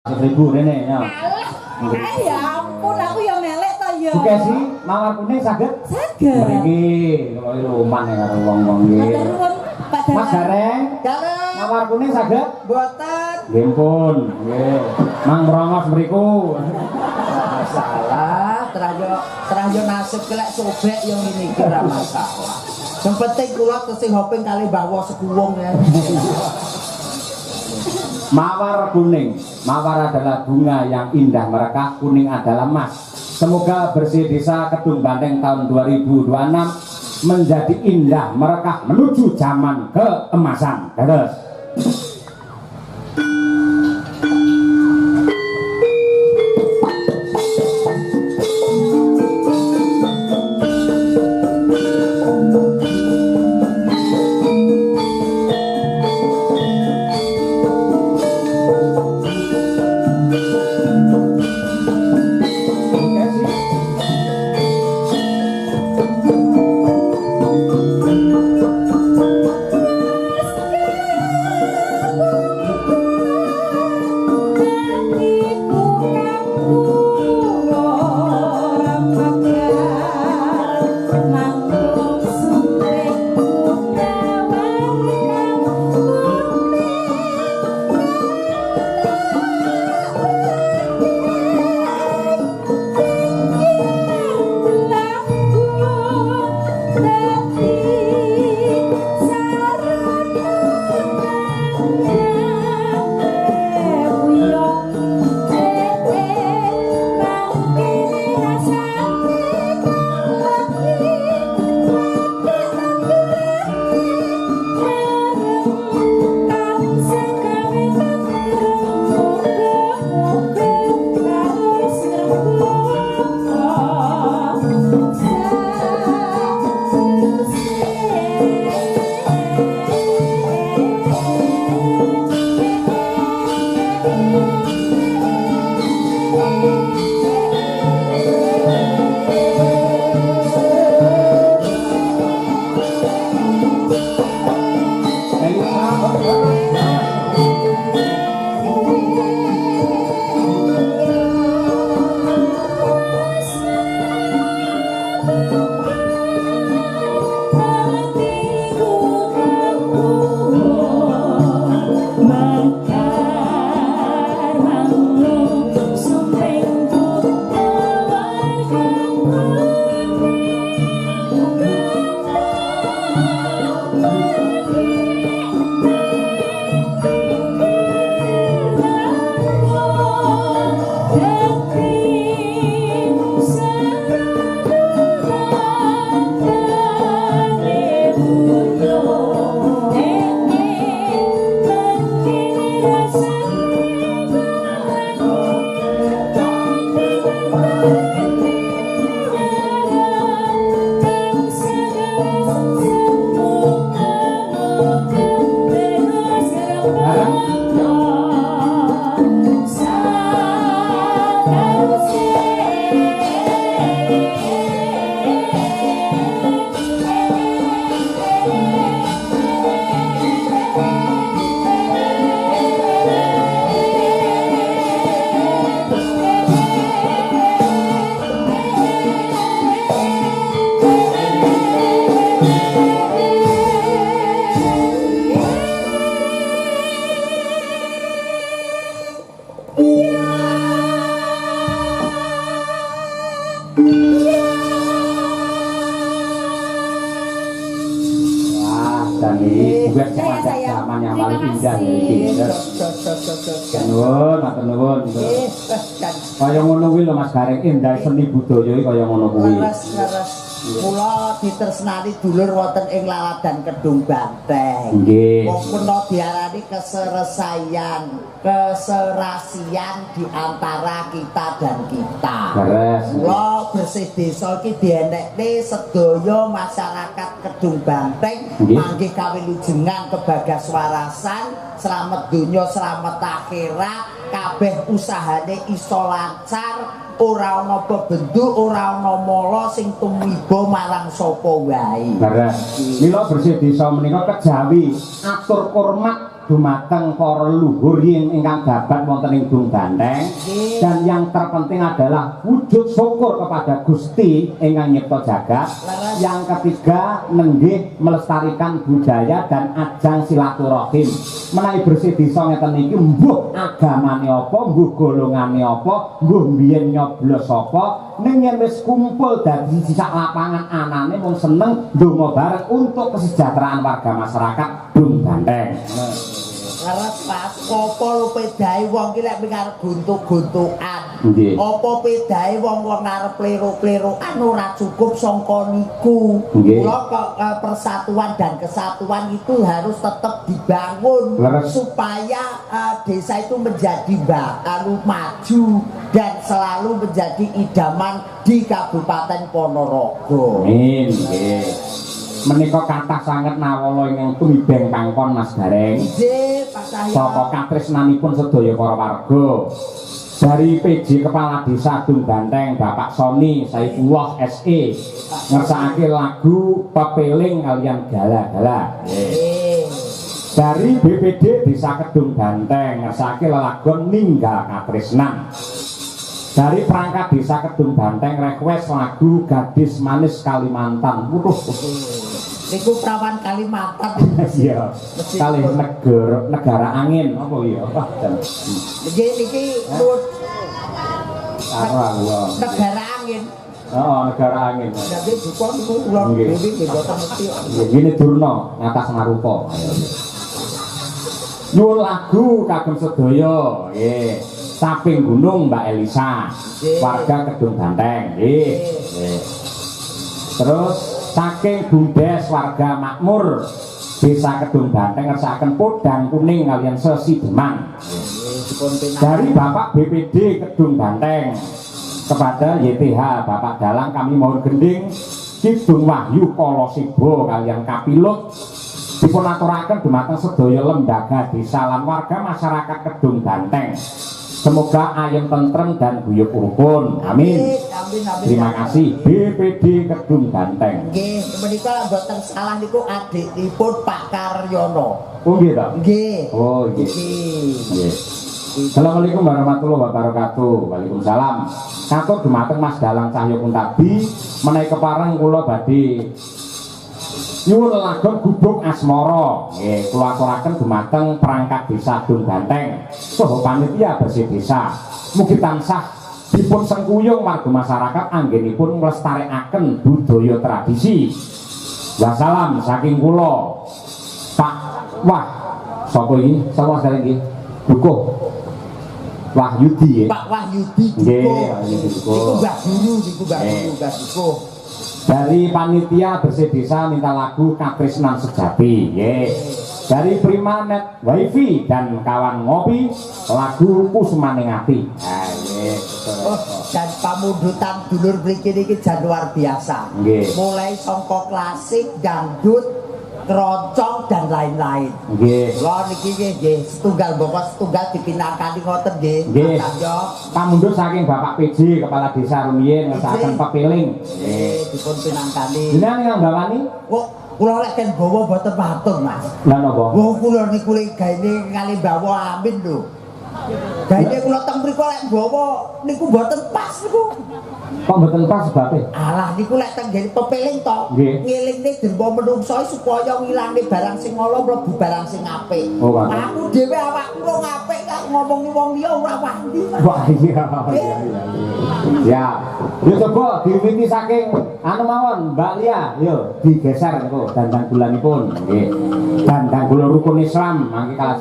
1.000 rene ya. Ya ampun, aku yang melek to ya. Oke sih, mawar kuning saged? Saged. Mriki kula luman ya karo wong-wong nggih. Matur nuwun Pak Darang. Mas Gareng, Gareng. mawar kuning saged? Mboten. Nggih pun, nggih. Mang Brongos mriku. Masalah, terayo nasib kelek sobek yang ini kira masalah. Yang penting kula tesih hoping kali bawa sekuwung ya. Mawar kuning, mawar adalah bunga yang indah merekah, kuning adalah emas. Semoga bersih desa Kedung Banteng tahun 2026 menjadi indah merekah menuju zaman keemasan. Terus. Kaya ngono kuwi lho Mas Gareng, indah seni budaya iki kaya ngono kuwi. Leres. Kula ditresnani dulur wonten ing Laladan Kedung Banteng. Nggih. Wong kena diarani keserasian di antara kita dan kita. Leres. Kula bersih desa iki dienekne sedaya masyarakat Kedung Banteng mangke kawilujengan kebagaswarasan, selamat donya, selamat akhirat, kabeh usahane iso lancar. Ora ana bebendu, ora ana mala sing tumiba marang sapa wae. Beres. Mila bersih desa menika kejawi atur hormat dumateng para leluhur ingkang jabat wonten ing Dung Banteng. Dan yang terpenting adalah wujud syukur kepada Gusti ingkang nyipta jagat. Yang ketiga nenggih melestarikan budaya dan ajang silaturahim. Menawi bersih desa ngeten iki mbuh agamane apa, mbuh golongane apa, mbuh biyen nyoblos apa, ning yen wis kumpul dadi sak lapangan anane mung seneng ndonga bareng untuk kesejahteraan warga masyarakat Dung Banteng. Leres Mas, apa lu pedahi wong ki lek arep guntuk-guntukan. Nggih. Apa pedahi wong-wong arep plero-plerokan ora cukup sangka niku. Nggih. Kula kok persatuan dan kesatuan itu harus tetap dibangun Leres. supaya desa itu menjadi maju dan selalu menjadi idaman di Kabupaten Ponorogo. Amin. Nggih. Menika kathah sanget nawala ingkang tumibeng kangkon Mas Gareng. Nggih, Pak Cahyo. Saka katresnanipun sedaya para warga. Dari PJ Kepala Desa Dung Banteng Bapak Soni Saifullah SE ngersakake lagu Pepeling kalian gala-gala. Dari BPD Desa Kedung Banteng ngersakake lelagon Ninggal Katresnan. Dari perangkat Desa Kedung Banteng request lagu Gadis Manis Kalimantan. Niku prawan Kalimantan. Iya. Kali negara angin apa ya? Niki menurut Arah negara angin. Oh, negara angin. Jadi duka niku kula dhewe nggih boten mesti. Gini Durna ngatas ngarupa. Nyuwun lagu kagem sedaya nggih. Saping Gunung Mbak Elisa, warga Kedung Banteng nggih. Terus saking Bumdes warga makmur Desa Kedung Banteng ngersakaken podang kuning kalian sesi Demang. Dari Bapak BPD Kedung Banteng kepada YTH Bapak Dalang kami mohon gending Kidung Wahyu Kolosibo kalian Kapilut dipun aturaken dumateng sedaya lembaga desa lan warga masyarakat Kedung Banteng. Semoga ayem tentrem dan guyub rukun. Amin. Terima kasih BPD Kedung Banteng. Nggih, menika mboten salah niku adikipun Pak Karyono. Oh nggih ta? Nggih. Oh nggih. Nggih. Assalamualaikum warahmatullahi wabarakatuh. Waalaikumsalam. Katur dumateng Mas Dalang Cahyo Kuntabi menawi kepareng kula badhe nyuwun lagon Gubuk Asmara. Nggih, kula aturaken dumateng perangkat Desa Dung Banteng saha panitia bersih desa. Mugi tansah dipun sengkuyung warga masyarakat anggenipun nglestarekaken budaya tradisi. Wassalam saking kula Pak Wah sapa iki? Sapa sare iki? Dukuh Wahyudi. Pak Wahyudi Nggih, Dukuh. Wahyudi Dukuh. Niku Mbah Guru, niku Mbah Guru, Mbah Dukuh. Dari panitia bersih desa minta lagu Katresnan Sejati. Dari Primanet Wifi dan kawan ngopi lagu Kusmaning Ati. Oh, dan pamundutan dulur mriki niki jan luar biasa. Nggih. Mulai songkok klasik, dangdut, keroncong dan lain-lain. Nggih. Lho niki nggih setunggal bapak setunggal dipinangkani ngoten nggih. Nggih. Mas Cahyo. Pamundhut saking Bapak PJ Kepala Desa rumiyin ngersakaken Pepeling. Nggih, dipun pinangkani. Jenengan yang gawani? Kok kula lek ken bawa mboten matur, Mas. Lah napa? Wong kula niku lek gaene kali bawa amin lho. Gaene kula teng mriku lek bawa niku mboten pas niku. Kok mboten pas sebabe? Alah niku lek teng ngene pepeling to. Nggih. Ngelingne dembo menungso supaya ngilangne barang sing ala mlebu barang sing apik. Oh, Pak. Aku dhewe awakku wong apik kok ngomongi wong liya ora wani. Wah iya. Ya. Yo coba diwiwiti saking anu mawon Mbak Lia, yo digeser niku dandang bulanipun nggih. Dandang kula rukun Islam mangke kalah